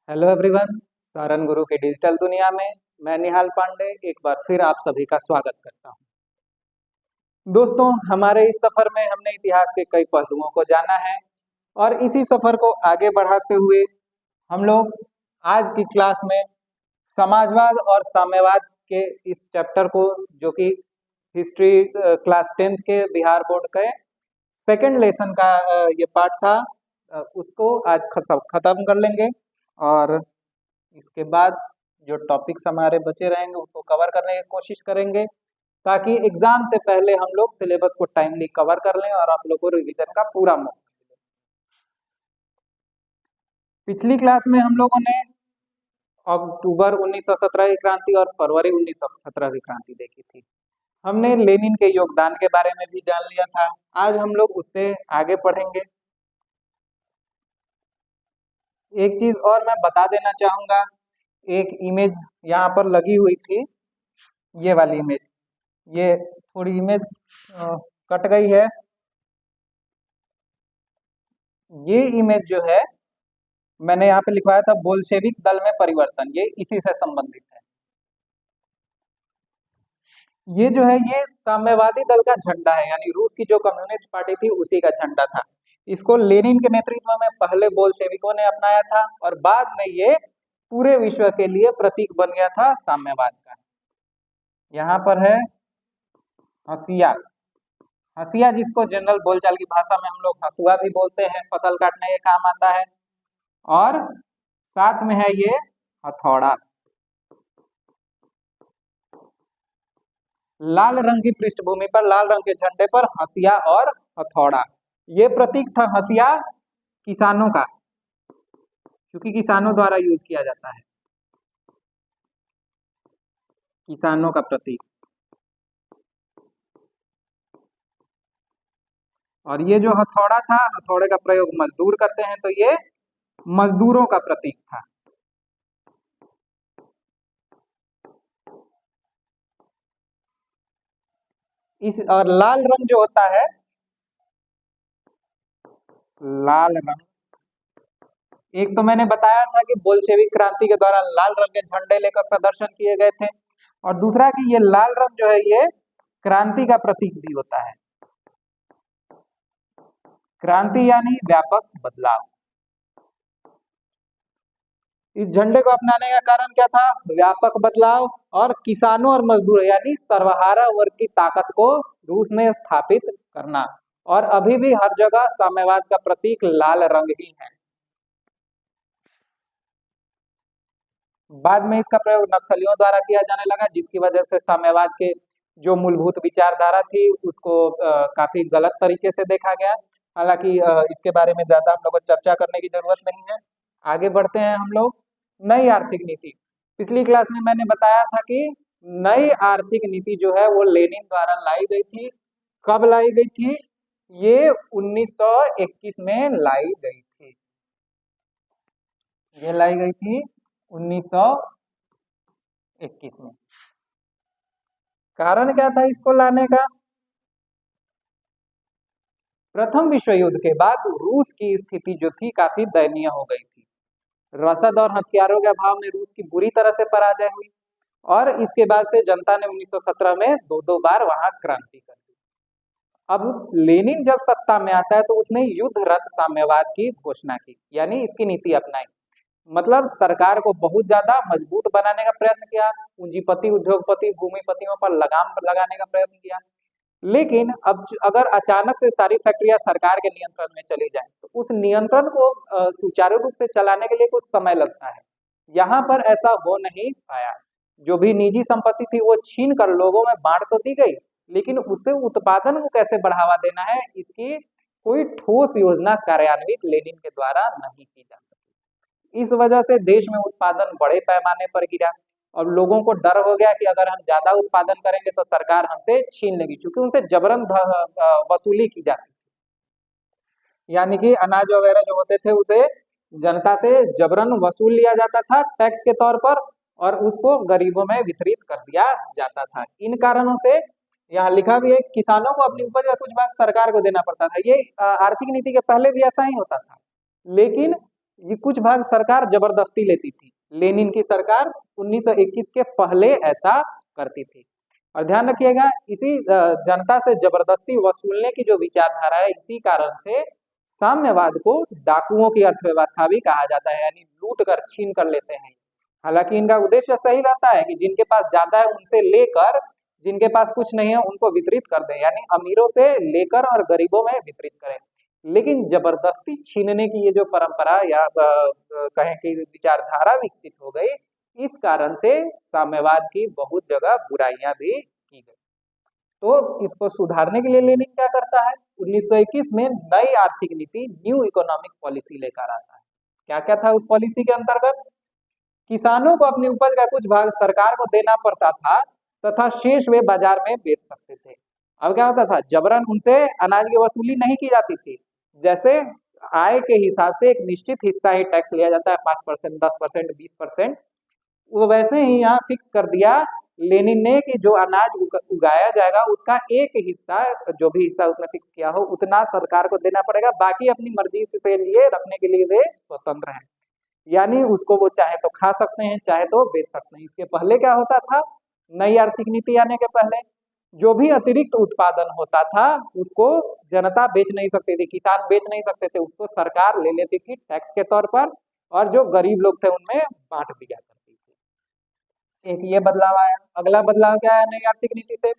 Hello everyone. Saran गुरु के digital दुनिया में मैं निहाल पांडे एक बार फिर आप सभी का स्वागत करता हूं। दोस्तों, हमारे इस सफर में हमने इतिहास के कई पहलुओं को जाना है और इसी सफर को आगे बढ़ाते हुए हम लोग आज की क्लास में समाजवाद और साम्यवाद के इस चैप्टर को, जो कि हिस्ट्री क्लास 10th के बिहार बोर्ड के सेकंड लेसन का ये पार्ट था, उसको आज खत्म कर लेंगे और इसके बाद जो टॉपिक्स हमारे बचे रहेंगे उसको कवर करने की कोशिश करेंगे, ताकि एग्जाम से पहले हम लोग सिलेबस को टाइमली कवर कर लें और आप लोग को रिवीजन का पूरा मौका मिले। पिछली क्लास में हम लोगों ने अक्टूबर 1917 की क्रांति और फरवरी 1917 की क्रांति देखी थी। हमने लेनिन के योगदान के बारे में भी जान लिया था। आज हम लोग उससे आगे पढ़ेंगे। एक चीज और मैं बता देना चाहूंगा, एक इमेज यहाँ पर लगी हुई थी, ये वाली इमेज, ये थोड़ी इमेज कट गई है। ये इमेज जो है मैंने यहाँ पे लिखवाया था बोल्शेविक दल में परिवर्तन, ये इसी से संबंधित है। ये जो है ये साम्यवादी दल का झंडा है, यानी रूस की जो कम्युनिस्ट पार्टी थी उसी का झंडा था। इसको लेनिन के नेतृत्व में पहले बोल्शेविकों ने अपनाया था और बाद में ये पूरे विश्व के लिए प्रतीक बन गया था साम्यवाद का। यहाँ पर है हसिया। हसिया जिसको जनरल बोलचाल की भाषा में हम लोग हसुआ भी बोलते हैं, फसल काटने के काम आता है। और साथ में है ये हथौड़ा। लाल रंग की पृष्ठभूमि पर लाल रंग के झंडे पर हसिया और हथौड़ा, ये प्रतीक था हसिया किसानों का, क्योंकि किसानों द्वारा यूज किया जाता है, किसानों का प्रतीक। और ये जो हथौड़ा था, हथौड़े का प्रयोग मजदूर करते हैं, तो ये मजदूरों का प्रतीक था। इस और लाल रंग जो होता है, लाल रंग, एक तो मैंने बताया था कि बोल्शेविक क्रांति के दौरान लाल रंग के झंडे लेकर प्रदर्शन किए गए थे, और दूसरा कि ये लाल रंग जो है ये क्रांति का प्रतीक भी होता है। क्रांति यानी व्यापक बदलाव। इस झंडे को अपनाने का कारण क्या था? व्यापक बदलाव और किसानों और मजदूरों यानी सर्वहारा वर्ग की ताकत को रूस में स्थापित करना। और अभी भी हर जगह साम्यवाद का प्रतीक लाल रंग ही है। बाद में इसका प्रयोग नक्सलियों द्वारा किया जाने लगा, जिसकी वजह से साम्यवाद के जो मूलभूत विचारधारा थी उसको काफी गलत तरीके से देखा गया। हालांकि इसके बारे में ज्यादा हम लोग को चर्चा करने की जरूरत नहीं है। आगे बढ़ते हैं हम लोग। नई आर्थिक नीति। पिछली क्लास में मैंने बताया था कि नई आर्थिक नीति जो है वो लेनिन द्वारा लाई गई थी। कब लाई गई थी? ये 1921 में लाई गई थी। ये लाई गई थी 1921 में। कारण क्या था इसको लाने का? प्रथम विश्व युद्ध के बाद रूस की स्थिति जो थी काफी दयनीय हो गई थी। रसद और हथियारों के अभाव में रूस की बुरी तरह से पराजय हुई और इसके बाद से जनता ने 1917 में दो बार वहां क्रांति कर दी। अब लेनिन जब सत्ता में आता है तो उसने युद्ध रत साम्यवाद की घोषणा की, यानी इसकी नीति अपनाई। मतलब सरकार को बहुत ज्यादा मजबूत बनाने का प्रयत्न किया, पूंजीपति उद्योगपति भूमिपतियों पर लगाम लगाने का प्रयत्न किया। लेकिन अब अगर अचानक से सारी फैक्ट्रियां सरकार के नियंत्रण में चली जाएं, तो उस नियंत्रण को सुचारू रूप से चलाने के लिए कुछ समय लगता है। यहाँ पर ऐसा हो नहीं पाया। जो भी निजी संपत्ति थी वो छीन कर लोगों में बांट तो दी गई, लेकिन उससे उत्पादन को कैसे बढ़ावा देना है इसकी कोई ठोस योजना कार्यान्वित लेनिन के द्वारा नहीं की जा सकी। इस वजह से देश में उत्पादन बड़े पैमाने पर गिरा और लोगों को डर हो गया कि अगर हम ज्यादा उत्पादन करेंगे तो सरकार हमसे छीन लेगी, क्योंकि उनसे जबरन वसूली की जाती थी। यानी कि अनाज वगैरह जो होते थे उसे जनता से जबरन वसूल लिया जाता था टैक्स के तौर पर, और उसको गरीबों में वितरित कर दिया जाता था। इन कारणों से यहाँ लिखा भी है, किसानों को अपनी उपज का कुछ भाग सरकार को देना पड़ता था। ये आर्थिक नीति के पहले भी ऐसा ही होता था, लेकिन ये कुछ भाग सरकार जबरदस्ती लेती थी। लेनिन की सरकार 1921 के पहले ऐसा करती थी। और ध्यान रखिएगा, इसी जनता से जबरदस्ती वसूलने की जो विचारधारा है, इसी कारण से साम्यवाद को डाकुओं की अर्थव्यवस्था भी कहा जाता है, यानी लूट कर छीन कर लेते हैं। हालांकि इनका उद्देश्य सही रहता है कि जिनके पास ज्यादा है उनसे लेकर जिनके पास कुछ नहीं है उनको वितरित कर दें, यानी अमीरों से लेकर और गरीबों में वितरित करें। लेकिन जबरदस्ती छीनने की ये जो परंपरा या कहें कि विचारधारा विकसित हो गई, इस कारण से साम्यवाद की बहुत जगह बुराइयां भी की गई। तो इसको सुधारने के लिए लेनिन क्या करता है, 1921 में नई आर्थिक नीति, न्यू इकोनॉमिक पॉलिसी लेकर आता है। क्या क्या था उस पॉलिसी के अंतर्गत? किसानों को अपनी उपज का कुछ भाग सरकार को देना पड़ता था तथा शेष वे बाजार में बेच सकते थे। अब क्या होता था, जबरन उनसे अनाज की वसूली नहीं की जाती थी। जैसे आय के हिसाब से एक निश्चित हिस्सा ही टैक्स लिया जाता है, 5%, 10%, 20%, वो वैसे ही यहाँ फिक्स कर दिया लेनिन ने कि जो अनाज उगाया जाएगा उसका एक हिस्सा, जो भी हिस्सा उसने फिक्स किया हो उतना सरकार को देना पड़ेगा, बाकी अपनी मर्जी से लिए रखने के लिए वे स्वतंत्र हैं। यानी उसको वो चाहे तो खा सकते हैं, चाहे तो बेच सकते हैं। इसके पहले क्या होता था, नई आर्थिक नीति आने के पहले जो भी अतिरिक्त उत्पादन होता था उसको जनता बेच नहीं सकती थी, किसान बेच नहीं सकते थे, उसको सरकार ले लेती थी टैक्स के तौर पर, और जो गरीब लोग थे उनमें बांट दिया करती थी। एक ये बदलाव आया। अगला बदलाव क्या है नई आर्थिक नीति से?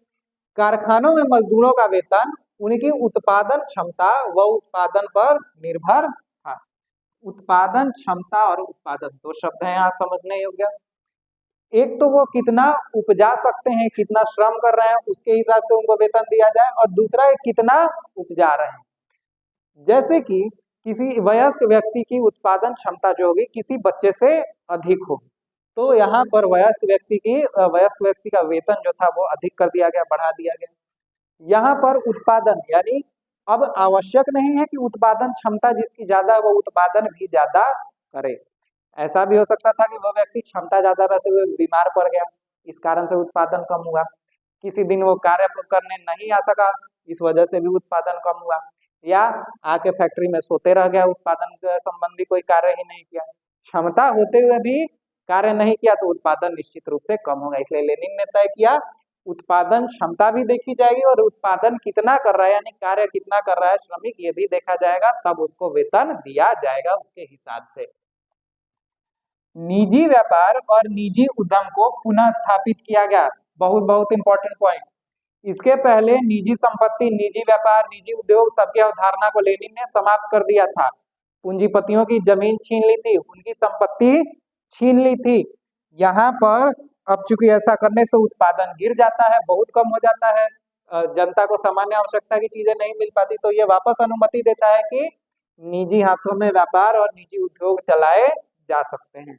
कारखानों में मजदूरों का वेतन उनकी उत्पादन क्षमता व उत्पादन पर निर्भर था। उत्पादन क्षमता और उत्पादन दो शब्द हैं यहाँ समझने योग्य। एक तो वो कितना उपजा सकते हैं, कितना श्रम कर रहे हैं, उसके हिसाब से उनको वेतन दिया जाए, और दूसरा है कितना उपजा रहे हैं। जैसे कि किसी वयस्क व्यक्ति की उत्पादन क्षमता जो होगी किसी बच्चे से अधिक हो, तो यहाँ पर वयस्क व्यक्ति का वेतन जो था वो अधिक कर दिया गया, बढ़ा दिया गया। यहाँ पर उत्पादन यानी अब आवश्यक नहीं है कि उत्पादन क्षमता जिसकी ज्यादा है वो उत्पादन भी ज्यादा करे। ऐसा भी हो सकता था कि वह व्यक्ति क्षमता ज्यादा रहते हुए बीमार पड़ गया, इस कारण से उत्पादन कम हुआ। किसी दिन वो कार्य करने नहीं आ सका, इस वजह से भी उत्पादन कम हुआ। या आके फैक्ट्री में सोते रह गया, उत्पादन संबंधी कोई कार्य ही नहीं किया। क्षमता होते हुए भी कार्य नहीं किया तो उत्पादन निश्चित रूप से कम होगा। इसलिए लेनिन ने तय किया उत्पादन क्षमता भी देखी जाएगी और उत्पादन कितना कर रहा है यानी कार्य कितना कर रहा है श्रमिक ये भी देखा जाएगा, तब उसको वेतन दिया जाएगा उसके हिसाब से। निजी व्यापार और निजी उद्यम को पुनः स्थापित किया गया। बहुत बहुत इंपॉर्टेंट पॉइंट। इसके पहले निजी संपत्ति, निजी व्यापार, निजी उद्योग सबकी अवधारणा को लेनिन ने समाप्त कर दिया था। पूंजीपतियों की जमीन छीन ली थी, उनकी संपत्ति छीन ली थी। यहाँ पर अब चूंकि ऐसा करने से उत्पादन गिर जाता है, बहुत कम हो जाता है, जनता को सामान्य आवश्यकता की चीजें नहीं मिल पाती, तो ये वापस अनुमति देता है कि निजी हाथों में व्यापार और निजी उद्योग चलाए जा सकते हैं।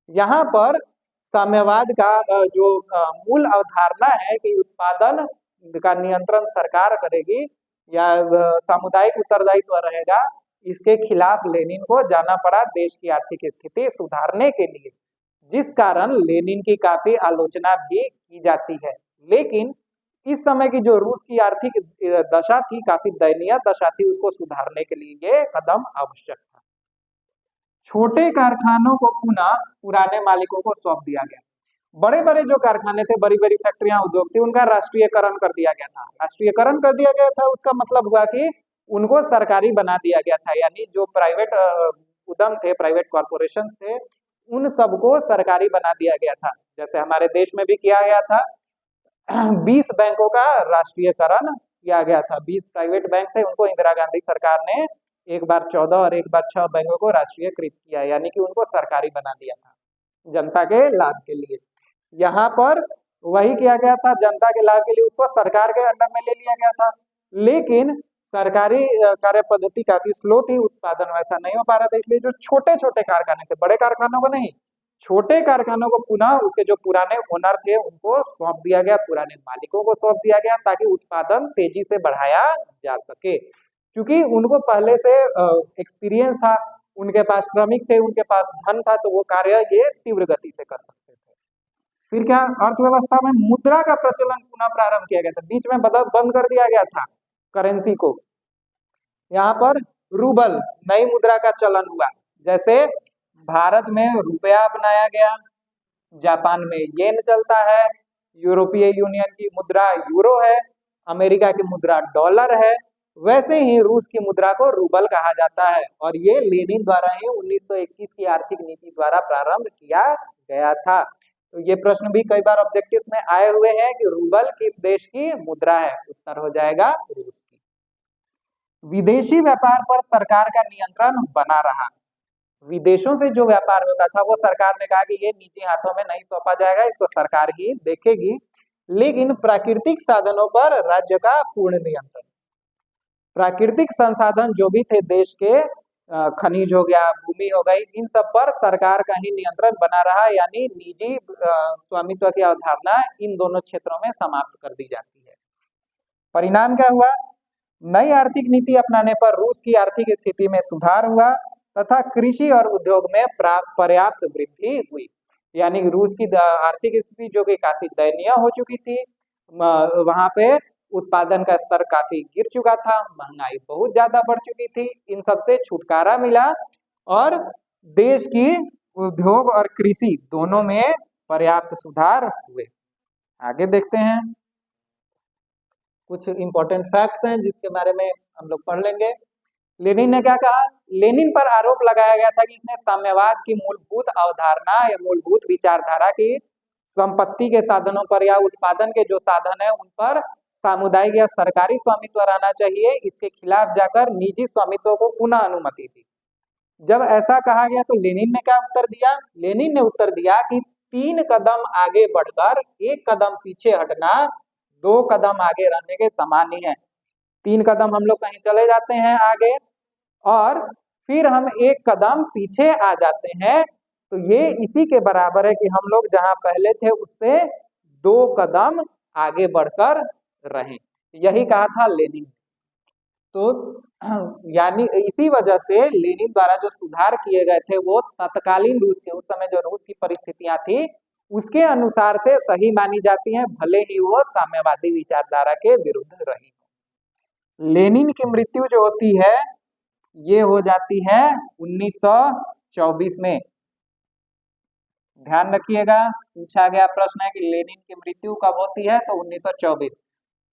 यहाँ पर साम्यवाद का जो मूल अवधारणा है कि उत्पादन का नियंत्रण सरकार करेगी या सामुदायिक उत्तरदायित्व रहेगा, इसके खिलाफ लेनिन को जाना पड़ा देश की आर्थिक स्थिति सुधारने के लिए, जिस कारण लेनिन की काफी आलोचना भी की जाती है। लेकिन इस समय की जो रूस की आर्थिक दशा थी, काफी दयनीय दशा थी, उसको सुधारने के लिए ये कदम आवश्यक था। छोटे कारखानों को पुनः पुराने मालिकों को सौंप दिया गया। बड़े बड़े जो कारखाने थे, बड़ी बड़ी फैक्ट्रियां, उद्योग थे, उनका राष्ट्रीयकरण कर दिया गया था। राष्ट्रीयकरण कर दिया गया था उसका मतलब हुआ कि उनको सरकारी बना दिया गया था, यानी जो प्राइवेट उद्यम थे, प्राइवेट कॉर्पोरेशन थे, उन सबको सरकारी बना दिया गया था। जैसे हमारे देश में भी किया गया था, 20 बैंकों का राष्ट्रीयकरण किया गया था। 20 प्राइवेट बैंक थे, उनको इंदिरा गांधी सरकार ने एक बार 14 और एक बार 6 बैंकों को राष्ट्रीयकृत किया, यानी कि उनको सरकारी बना दिया था जनता के लाभ के लिए। यहाँ पर वही किया गया था, जनता के लाभ के लिए उसको सरकार के अंडर में ले लिया गया था। लेकिन सरकारी कार्य पद्धति काफी स्लो थी, उत्पादन वैसा नहीं हो पा रहा था, इसलिए जो छोटे छोटे कारखाने थे, बड़े कारखानों को नहीं, छोटे कारखानों को पुनः उसके जो पुराने ओनर थे उनको सौंप दिया गया, पुराने मालिकों को सौंप दिया गया, ताकि उत्पादन तेजी से बढ़ाया जा सके। क्योंकि उनको पहले से एक्सपीरियंस था, उनके पास श्रमिक थे, उनके पास धन था, तो वो कार्य ये तीव्र गति से कर सकते थे। फिर क्या, अर्थव्यवस्था में मुद्रा का प्रचलन पुनः प्रारंभ किया गया था। बीच में बंद कर दिया गया था करेंसी को। यहाँ पर रूबल, नई मुद्रा का चलन हुआ। जैसे भारत में रुपया अपनाया गया, जापान में येन चलता है, यूरोपीय यूनियन की मुद्रा यूरो है, अमेरिका की मुद्रा डॉलर है, वैसे ही रूस की मुद्रा को रूबल कहा जाता है। और ये लेनिन द्वारा ही 1921 की आर्थिक नीति द्वारा प्रारंभ किया गया था। तो ये प्रश्न भी कई बार ऑब्जेक्टिव्स में आए हुए हैं कि रूबल किस देश की मुद्रा है, उत्तर हो जाएगा रूस की। विदेशी व्यापार पर सरकार का नियंत्रण बना रहा। विदेशों से जो व्यापार होता था वो सरकार ने कहा कि ये निजी हाथों में नहीं सौंपा जाएगा, इसको सरकार ही देखेगी। लेकिन प्राकृतिक साधनों पर राज्य का पूर्ण नियंत्रण। प्राकृतिक संसाधन जो भी थे देश के, खनिज हो गया, भूमि हो गई, इन सब पर सरकार का ही नियंत्रण बना रहा, यानी निजी स्वामित्व की अवधारणा इन दोनों क्षेत्रों में समाप्त कर दी जाती है। परिणाम क्या हुआ? नई आर्थिक नीति अपनाने पर रूस की आर्थिक स्थिति में सुधार हुआ तथा कृषि और उद्योग में पर्याप्त वृद्धि हुई। यानी रूस की आर्थिक स्थिति जो कि काफी दयनीय हो चुकी थी, वहां पे उत्पादन का स्तर काफी गिर चुका था, महंगाई बहुत ज्यादा बढ़ चुकी थी, इन सब से छुटकारा मिला और देश की उद्योग और कृषि दोनों में पर्याप्त सुधार हुए। आगे देखते हैं, कुछ इंपॉर्टेंट फैक्ट्स हैं जिसके बारे में हम लोग पढ़ लेंगे। लेनिन ने क्या कहा? लेनिन पर आरोप लगाया गया था कि इसने साम्यवाद की मूलभूत अवधारणा या मूलभूत विचारधारा की संपत्ति के साधनों पर या उत्पादन के जो साधन है उन पर सामुदायिक या सरकारी स्वामित्व रहना चाहिए, इसके खिलाफ जाकर निजी स्वामित्व को पुनः अनुमति दी। जब ऐसा कहा गया तो लेनिन ने क्या उत्तर दिया? लेनिन ने उत्तर दिया कि 3 कदम आगे बढ़कर 1 कदम पीछे हटना 2 कदम आगे रहने के समान ही है। 3 कदम हम लोग कहीं चले जाते हैं आगे और फिर हम 1 कदम पीछे आ जाते हैं, तो ये इसी के बराबर है कि हम लोग जहां पहले थे उससे 2 कदम आगे बढ़कर रहें। यही कहा था लेनिन। तो यानी इसी वजह से लेनिन द्वारा जो सुधार किए गए थे वो तत्कालीन रूस के, उस समय जो रूस की परिस्थितियां थी उसके अनुसार से सही मानी जाती हैं, भले ही वो साम्यवादी विचारधारा के विरुद्ध रही। लेनिन की मृत्यु जो होती है ये हो जाती है 1924 में। ध्यान रखिएगा, पूछा गया प्रश्न है कि लेनिन की मृत्यु कब होती है, तो 1924।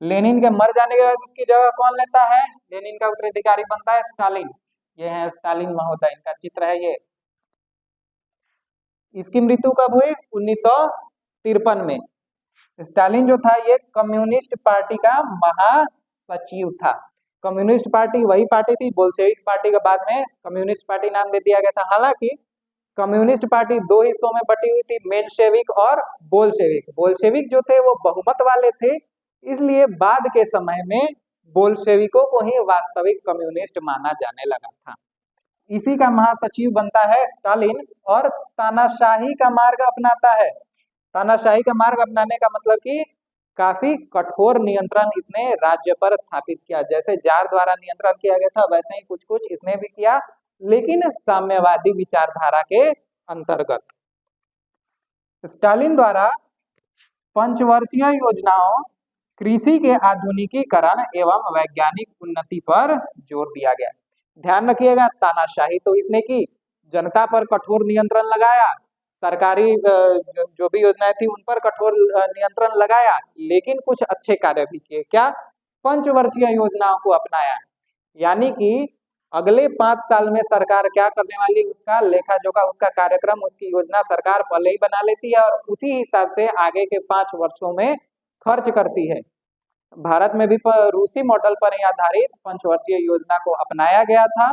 लेनिन के मर जाने के बाद उसकी जगह कौन लेता है? लेनिन का उत्तराधिकारी बनता है स्टालिन। ये है स्टालिन महोदय, इनका चित्र है ये। इसकी मृत्यु कब हुई? 1953 में। स्टालिन जो था ये कम्युनिस्ट पार्टी का महासचिव था। कम्युनिस्ट पार्टी वही पार्टी थी, बोल्शेविक पार्टी के बाद में कम्युनिस्ट पार्टी नाम दे दिया गया था। हालांकि कम्युनिस्ट पार्टी 2 हिस्सों में बटी हुई थी, मेंशेविक और बोल्शेविक। बोल्शेविक जो थे वो बहुमत वाले थे, इसलिए बाद के समय में बोल्शेविकों को ही वास्तविक कम्युनिस्ट माना जाने लगा था। इसी का महासचिव बनता है स्टालिन और तानाशाही का मार्ग अपनाता है। तानाशाही का मार्ग अपनाने का मतलब कि काफी कठोर नियंत्रण इसने राज्य पर स्थापित किया। जैसे जार द्वारा नियंत्रण किया गया था वैसे ही कुछ कुछ इसने भी किया, लेकिन साम्यवादी विचारधारा के अंतर्गत। स्टालिन द्वारा पंचवर्षीय योजनाओं, कृषि के आधुनिकीकरण एवं वैज्ञानिक उन्नति पर जोर दिया गया। ध्यान रखिएगा, तानाशाही तो इसने की, जनता पर कठोर नियंत्रण लगाया, सरकारी जो भी योजनाएं थी उन पर कठोर नियंत्रण लगाया, लेकिन कुछ अच्छे कार्य भी किए। क्या? पंचवर्षीय योजनाओं को अपनाया, यानी कि अगले 5 साल में सरकार क्या करने वाली उसका लेखा जोखा, उसका कार्यक्रम, उसकी योजना सरकार पहले ही बना लेती है और उसी हिसाब से आगे के 5 वर्षों में खर्च करती है। भारत में भी रूसी मॉडल पर ही आधारित पंचवर्षीय योजना को अपनाया गया था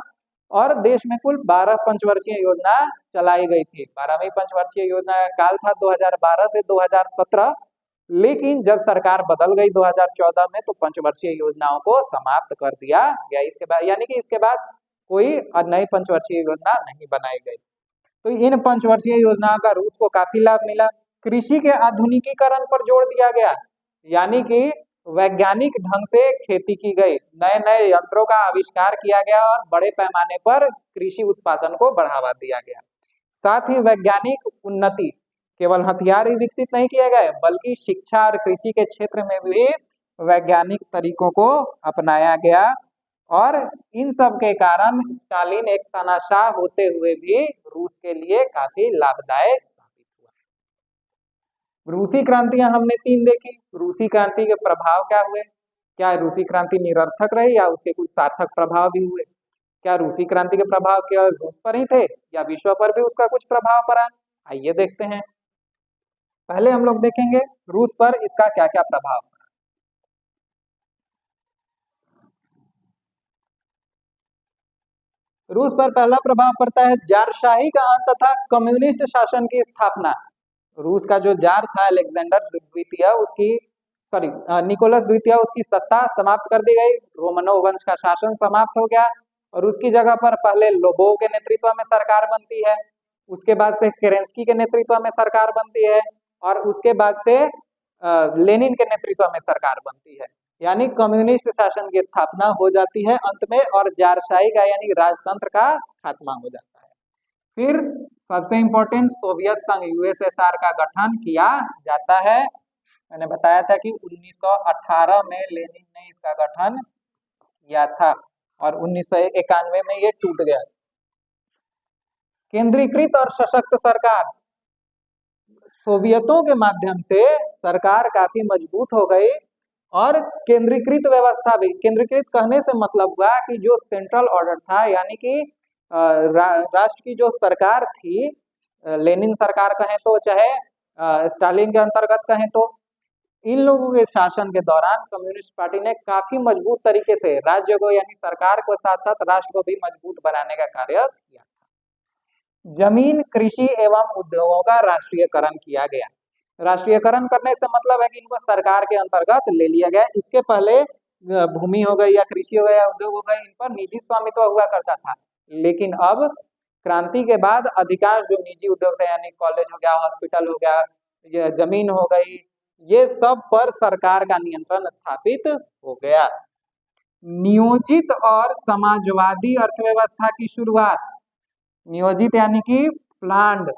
और देश में कुल 12 पंचवर्षीय योजना चलाई गई थी। 12वीं पंचवर्षीय योजना का काल था 2012 से 2017, लेकिन जब सरकार बदल गई 2014 में तो पंचवर्षीय योजनाओं को समाप्त कर दिया गया। इसके बाद यानी कि इसके बाद कोई नई पंचवर्षीय योजना नहीं बनाई गई। तो इन पंचवर्षीय योजनाओं का रूस को काफी लाभ मिला। कृषि के आधुनिकीकरण पर जोर दिया गया, यानी कि वैज्ञानिक ढंग से खेती की गई, नए नए यंत्रों का आविष्कार किया गया और बड़े पैमाने पर कृषि उत्पादन को बढ़ावा दिया गया। साथ ही वैज्ञानिक उन्नति, केवल हथियार ही विकसित नहीं किए गए बल्कि शिक्षा और कृषि के क्षेत्र में भी वैज्ञानिक तरीकों को अपनाया गया और इन सब के कारण स्टालिन एक तानाशाह होते हुए भी रूस के लिए काफी लाभदायक साबित हुआ। रूसी क्रांतियां हमने 3 देखी। रूसी क्रांति के प्रभाव क्या हुए? क्या रूसी क्रांति निरर्थक रही या उसके कुछ सार्थक प्रभाव भी हुए? क्या रूसी क्रांति के प्रभाव केवल रूस पर ही थे या विश्व पर भी उसका कुछ प्रभाव पड़ा? आइए देखते हैं। पहले हम लोग देखेंगे रूस पर इसका क्या क्या प्रभाव पड़ा। रूस पर पहला प्रभाव पड़ता है जारशाही का अंत तथा कम्युनिस्ट शासन की स्थापना। रूस का जो जार था अलेक्जेंडर द्वितीय, उसकी निकोलस द्वितीय, उसकी सत्ता समाप्त कर दी गई। रोमनोव वंश का शासन समाप्त हो गया और उसकी जगह पर पहले लोबोव के नेतृत्व में सरकार बनती है, उसके बाद से केरेंस्की के नेतृत्व में सरकार बनती है और उसके बाद से लेनिन के नेतृत्व में सरकार बनती है। यानी कम्युनिस्ट शासन की स्थापना हो जाती है अंत में और जारशाही का यानी राजतंत्र का खात्मा हो जाता है। फिर सबसे इंपॉर्टेंट सोवियत संघ यूएसएसआर का गठन किया जाता है। मैंने बताया था कि 1918 में लेनिन ने इसका गठन किया था और 1991 में ये टूट गया। केंद्रीकृत और सशक्त सरकार, सोवियतों के माध्यम से सरकार काफी मजबूत हो गई और केंद्रीकृत व्यवस्था भी। केंद्रीकृत कहने से मतलब हुआ कि जो सेंट्रल ऑर्डर था यानी कि राष्ट्र की जो सरकार थी, लेनिन सरकार कहें तो चाहे स्टालिन के अंतर्गत कहें तो, इन लोगों के शासन के दौरान कम्युनिस्ट पार्टी ने काफी मजबूत तरीके से राज्य को यानी सरकार को साथ साथ राष्ट्र को भी मजबूत बनाने का कार्य किया। जमीन, कृषि एवं उद्योगों का राष्ट्रीयकरण किया गया। राष्ट्रीयकरण करने से मतलब है कि इनको सरकार के अंतर्गत ले लिया गया। इसके पहले भूमि हो गई या कृषि हो गया या उद्योग हो गए, इन पर निजी स्वामित्व हुआ करता था, लेकिन अब क्रांति के बाद अधिकांश जो निजी उद्योग थे यानी कॉलेज हो गया, हॉस्पिटल हो गया, ये जमीन हो गई, ये सब पर सरकार का नियंत्रण स्थापित हो गया। नियोजित और समाजवादी अर्थव्यवस्था की शुरुआत। नियोजित यानी कि प्लान्ड,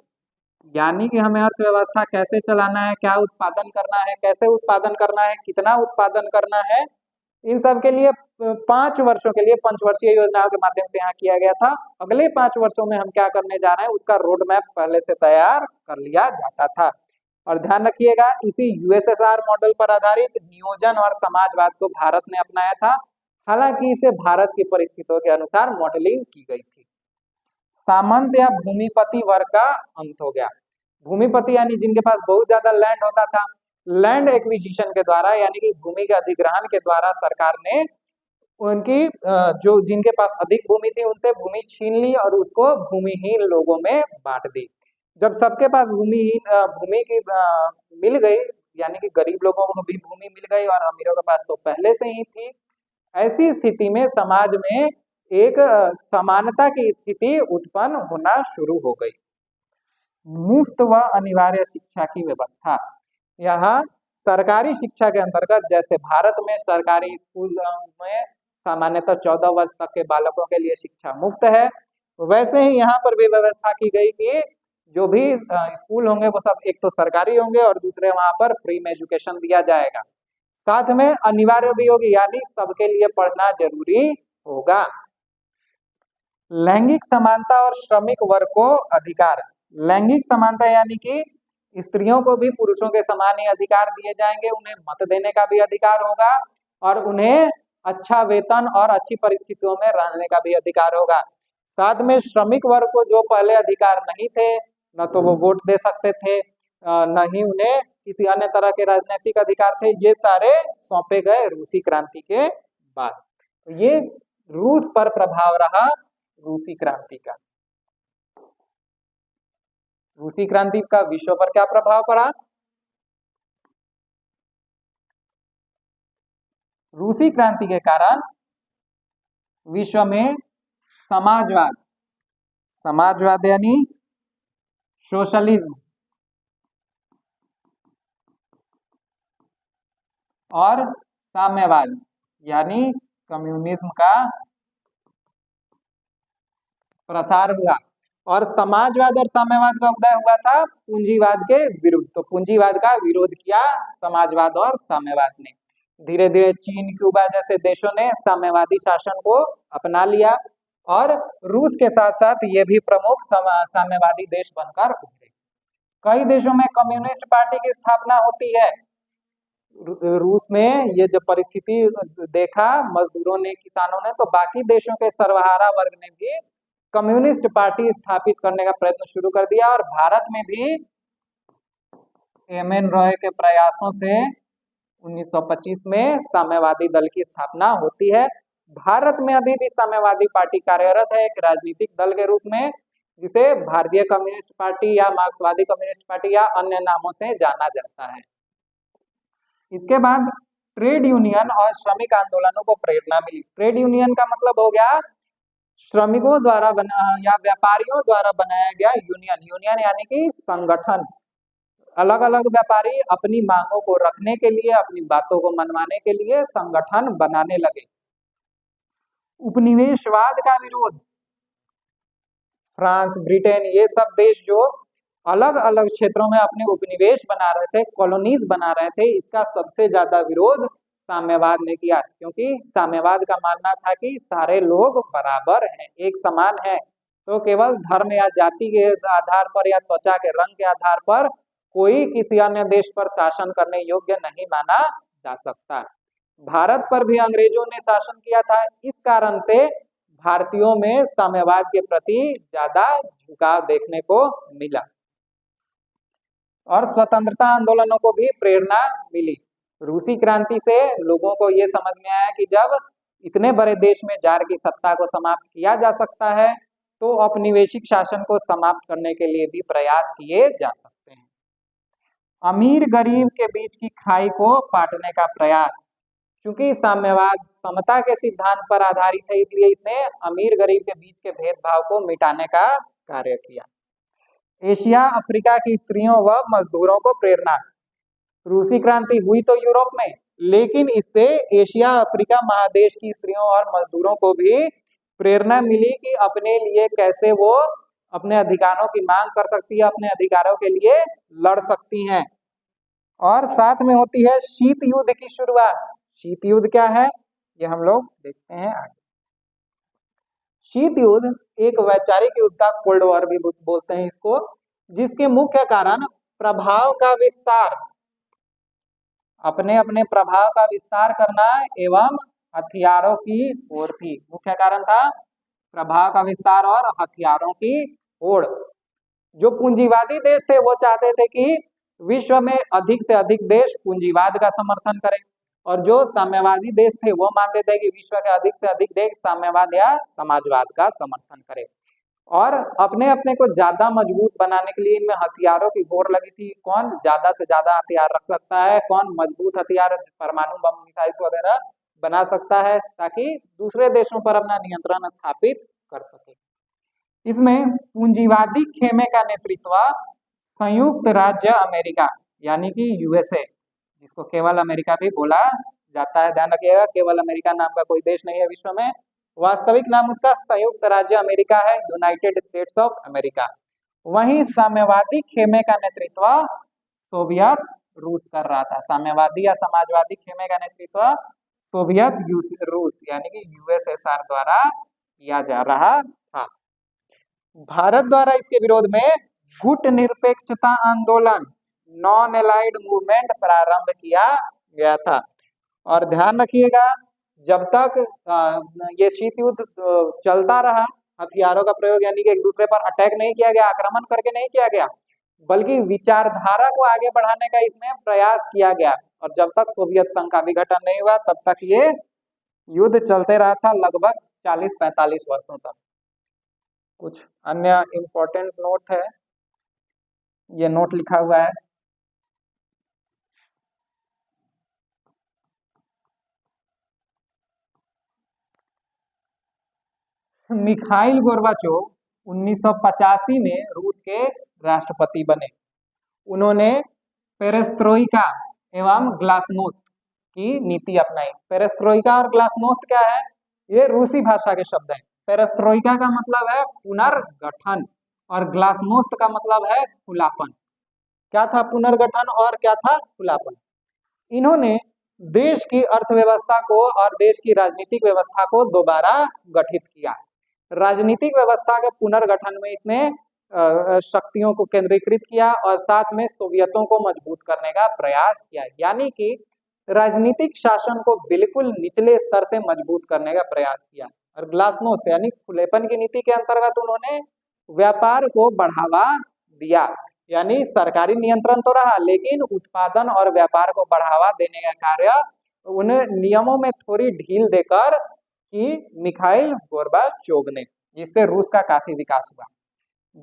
यानी कि हमें अर्थव्यवस्था कैसे चलाना है, क्या उत्पादन करना है, कैसे उत्पादन करना है, कितना उत्पादन करना है, इन सब के लिए 5 वर्षों के लिए पंचवर्षीय योजनाओं के माध्यम से यहाँ किया गया था। अगले 5 वर्षों में हम क्या करने जा रहे हैं उसका रोड मैप पहले से तैयार कर लिया जाता था। और ध्यान रखिएगा, इसी यूएसएसआर मॉडल पर आधारित नियोजन और समाजवाद को भारत ने अपनाया था, हालांकि इसे भारत की परिस्थितियों के अनुसार मॉडलिंग की गई थी। सामंत या भूमिपति वर्ग का अंत हो गया। भूमिपति यानी जिनके पास बहुत ज्यादा लैंड होता था, लैंड एक्विजिशन के द्वारा यानी कि भूमि के अधिग्रहण के द्वारा सरकार ने उनकी जो जिनके पास अधिक भूमि थी उनसे भूमि छीन ली और उसको भूमिहीन लोगों में बांट दी। जब सबके पास भूमि की मिल गई यानी कि गरीब लोगों को भी भूमि मिल गई और अमीरों के पास तो पहले से ही थी, ऐसी स्थिति में समाज में एक समानता की स्थिति उत्पन्न होना शुरू हो गई। मुफ्त व अनिवार्य शिक्षा की व्यवस्था। यहाँ सरकारी शिक्षा के अंतर्गत जैसे भारत में सरकारी स्कूल में सामान्यतः 14 वर्ष तक के बालकों के लिए शिक्षा मुफ्त है, वैसे ही यहाँ पर भी व्यवस्था की गई कि जो भी स्कूल होंगे वो सब एक तो सरकारी होंगे और दूसरे वहां पर फ्री में एजुकेशन दिया जाएगा, साथ में अनिवार्य भी होगी यानी सबके लिए पढ़ना जरूरी होगा। लैंगिक समानता और श्रमिक वर्ग को अधिकार। लैंगिक समानता यानी कि स्त्रियों को भी पुरुषों के समान ही अधिकार दिए जाएंगे, उन्हें मत देने का भी अधिकार होगा और उन्हें अच्छा वेतन और अच्छी परिस्थितियों में रहने का भी अधिकार होगा। साथ में श्रमिक वर्ग को जो पहले अधिकार नहीं थे, न तो वो वोट दे सकते थे, न ही उन्हें किसी अन्य तरह के राजनीतिक अधिकार थे, ये सारे सौंपे गए रूसी क्रांति के बाद। तो ये रूस पर प्रभाव रहा रूसी क्रांति का। रूसी क्रांति का विश्व पर क्या प्रभाव पड़ा? रूसी क्रांति के कारण विश्व में समाजवाद यानी सोशलिज्म और साम्यवाद यानी कम्युनिज्म का प्रसार हुआ। और समाजवाद और साम्यवाद का उदय हुआ था पूंजीवाद के विरुद्ध, तो पूंजीवाद का विरोध किया समाजवाद और साम्यवाद ने। धीरे धीरे चीन, क्यूबा जैसे देशों ने साम्यवादी शासन को अपना लिया और रूस के साथ साथ ये भी प्रमुख साम्यवादी देश बनकर उभरे। कई देशों में कम्युनिस्ट पार्टी की स्थापना होती है। रूस में ये जब परिस्थिति देखा मजदूरों ने, किसानों ने, तो बाकी देशों के सर्वहारा वर्ग ने भी कम्युनिस्ट पार्टी स्थापित करने का प्रयत्न शुरू कर दिया और भारत में भी एम एन रॉय के प्रयासों से 1925 में साम्यवादी दल की स्थापना होती है। भारत में अभी भी साम्यवादी पार्टी कार्यरत है एक राजनीतिक दल के रूप में, जिसे भारतीय कम्युनिस्ट पार्टी या मार्क्सवादी कम्युनिस्ट पार्टी या अन्य नामों से जाना जाता है। इसके बाद ट्रेड यूनियन और श्रमिक आंदोलनों को प्रेरणा मिली। ट्रेड यूनियन का मतलब हो गया श्रमिकों द्वारा या व्यापारियों द्वारा बनाया गया यूनियन। यूनियन यानी कि संगठन। अलग अलग व्यापारी अपनी मांगों को रखने के लिए, अपनी बातों को मनवाने के लिए संगठन बनाने लगे। उपनिवेशवाद का विरोध। फ्रांस, ब्रिटेन, ये सब देश जो अलग अलग क्षेत्रों में अपने उपनिवेश बना रहे थे, कॉलोनीज बना रहे थे, इसका सबसे ज्यादा विरोध साम्यवाद ने किया, क्योंकि साम्यवाद का मानना था कि सारे लोग बराबर हैं, एक समान है, तो केवल धर्म या जाति के आधार पर या त्वचा के रंग के आधार पर कोई किसी अन्य देश पर शासन करने योग्य नहीं माना जा सकता। भारत पर भी अंग्रेजों ने शासन किया था, इस कारण से भारतीयों में साम्यवाद के प्रति ज्यादा झुकाव देखने को मिला और स्वतंत्रता आंदोलनों को भी प्रेरणा मिली। रूसी क्रांति से लोगों को ये समझ में आया कि जब इतने बड़े देश में जार की सत्ता को समाप्त किया जा सकता है, तो औपनिवेशिक शासन को समाप्त करने के लिए भी प्रयास किए जा सकते हैं। अमीर गरीब के बीच की खाई को पाटने का प्रयास। क्योंकि साम्यवाद समता के सिद्धांत पर आधारित है, इसलिए इसने अमीर गरीब के बीच के भेदभाव को मिटाने का कार्य किया। एशिया अफ्रीका की स्त्रियों व मजदूरों को प्रेरणा। रूसी क्रांति हुई तो यूरोप में, लेकिन इससे एशिया अफ्रीका महादेश की स्त्रियों और मजदूरों को भी प्रेरणा मिली कि अपने लिए कैसे वो अपने अधिकारों की मांग कर सकती है, अपने अधिकारों के लिए लड़ सकती हैं। और साथ में होती है शीत युद्ध की शुरुआत। शीत युद्ध क्या है ये हम लोग देखते हैं आगे। शीत युद्ध एक वैचारिक युद्ध का कोल्ड वॉर भी बोलते हैं इसको, जिसके मुख्य कारण प्रभाव का विस्तार, अपने अपने प्रभाव का विस्तार करना एवं हथियारों की होड़ थी। मुख्य कारण था प्रभाव का विस्तार और हथियारों की होड़। जो पूंजीवादी देश थे वो चाहते थे कि विश्व में अधिक से अधिक देश पूंजीवाद का समर्थन करें, और जो साम्यवादी देश थे वो मानते थे कि विश्व के अधिक से अधिक देश साम्यवाद या समाजवाद का समर्थन करें। और अपने अपने को ज्यादा मजबूत बनाने के लिए इनमें हथियारों की होड़ लगी थी। कौन ज्यादा से ज्यादा हथियार रख सकता है, कौन मजबूत हथियार, परमाणु बम, मिसाइल्स वगैरह बना सकता है, ताकि दूसरे देशों पर अपना नियंत्रण स्थापित कर सके। इसमें पूंजीवादी खेमे का नेतृत्व संयुक्त राज्य अमेरिका यानी कि यूएसए, जिसको केवल अमेरिका भी बोला जाता है, ध्यान रखिएगा, केवल अमेरिका नाम का कोई देश नहीं है विश्व में, वास्तविक नाम उसका संयुक्त राज्य अमेरिका है, यूनाइटेड स्टेट्स ऑफ अमेरिका। वहीं साम्यवादी खेमे का नेतृत्व सोवियत रूस कर रहा था। साम्यवादी या समाजवादी खेमे का नेतृत्व सोवियत रूस यानी कि यूएसएसआर द्वारा किया जा रहा था। भारत द्वारा इसके विरोध में गुट निरपेक्षता आंदोलन, नॉन एलाइड मूवमेंट प्रारंभ किया गया था। और ध्यान रखिएगा, जब तक ये शीत युद्ध चलता रहा, हथियारों का प्रयोग यानी कि एक दूसरे पर अटैक नहीं किया गया, आक्रमण करके नहीं किया गया, बल्कि विचारधारा को आगे बढ़ाने का इसमें प्रयास किया गया। और जब तक सोवियत संघ का विघटन नहीं हुआ तब तक ये युद्ध चलते रहा था, लगभग 40-45 वर्षों तक। कुछ अन्य इम्पोर्टेंट नोट है, ये नोट लिखा हुआ है। मिखाइल गोर्बाचोव 1985 में रूस के राष्ट्रपति बने। उन्होंने पेरेस्ट्रोइका एवं ग्लासनोस्त की नीति अपनाई। पेरेस्ट्रोइका और ग्लासनोस्त क्या है, ये रूसी भाषा के शब्द हैं। पेरेस्ट्रोइका का मतलब है पुनर्गठन और ग्लासनोस्त का मतलब है खुलापन। क्या था पुनर्गठन और क्या था खुलापन? इन्होंने देश की अर्थव्यवस्था को और देश की राजनीतिक व्यवस्था को दोबारा गठित किया। राजनीतिक व्यवस्था के पुनर्गठन में इसने शक्तियों को केंद्रीकृत किया और साथ में सोवियतों को मजबूत करने का प्रयास किया। यानी कि राजनीतिक शासन को बिल्कुल निचले स्तर से मजबूत करने का प्रयास किया। और ग्लासनोस्ट यानी खुलेपन की नीति के अंतर्गत उन्होंने व्यापार को बढ़ावा दिया। यानी सरकारी नियंत्रण तो रहा, लेकिन उत्पादन और व्यापार को बढ़ावा देने का कार्य उन नियमों में थोड़ी ढील देकर की मिखाइल गोर्बाचोव ने, जिससे रूस का काफी विकास हुआ।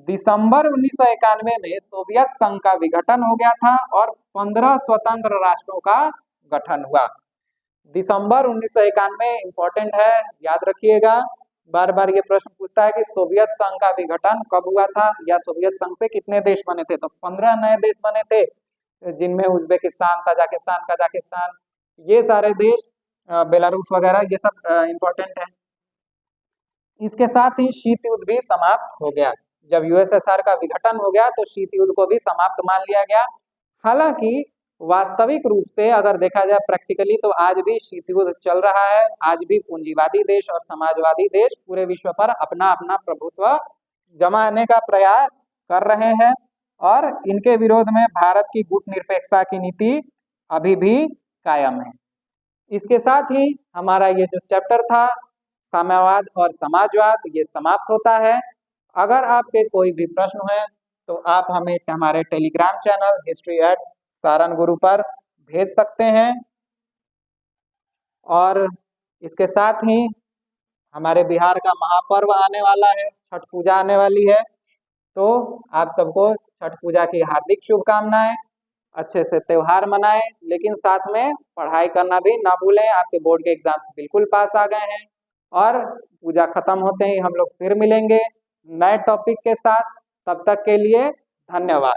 दिसंबर 1991 में सोवियत संघ का विघटन हो गया था और 15 स्वतंत्र राष्ट्रों का गठन हुआ। दिसंबर 1991 इंपॉर्टेंट है, याद रखिएगा। बार बार ये प्रश्न पूछता है कि सोवियत संघ का विघटन कब हुआ था या सोवियत संघ से कितने देश बने थे। तो 15 नए देश बने थे, जिनमें उज्बेकिस्तान, तजाकिस्तान, कजाकिस्तान, ये सारे देश, बेलारूस वगैरह, ये सब इंपॉर्टेंट है। इसके साथ ही शीत युद्ध भी समाप्त हो गया। जब यूएसएसआर का विघटन हो गया तो शीत युद्ध को भी समाप्त मान लिया गया। हालांकि वास्तविक रूप से अगर देखा जाए प्रैक्टिकली तो आज भी शीत युद्ध चल रहा है। आज भी पूंजीवादी देश और समाजवादी देश पूरे विश्व पर अपना अपना प्रभुत्व जमाने का प्रयास कर रहे हैं और इनके विरोध में भारत की गुटनिरपेक्षता की नीति अभी भी कायम है। इसके साथ ही हमारा ये जो चैप्टर था साम्यवाद और समाजवाद, ये समाप्त होता है। अगर आपके कोई भी प्रश्न है तो आप हमें हमारे टेलीग्राम चैनल history@saran-guru पर भेज सकते हैं। और इसके साथ ही हमारे बिहार का महापर्व आने वाला है, छठ पूजा आने वाली है, तो आप सबको छठ पूजा की हार्दिक शुभकामनाएं। अच्छे से त्योहार मनाएं, लेकिन साथ में पढ़ाई करना भी ना भूलें। आपके बोर्ड के एग्जाम्स बिल्कुल पास आ गए हैं और पूजा खत्म होते ही हम लोग फिर मिलेंगे नए टॉपिक के साथ। तब तक के लिए धन्यवाद।